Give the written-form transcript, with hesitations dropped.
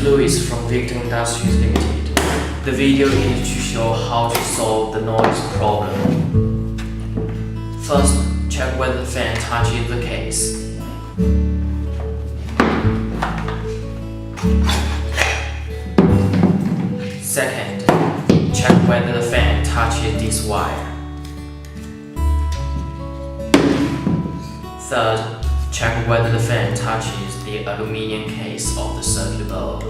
Louis from Victor Industries Limited. The video is to show how to solve the noise problem. First, check whether the fan touches the case. Second, check whether the fan touches this wire. Third, check whether the fan touches the aluminum case of the circuit board.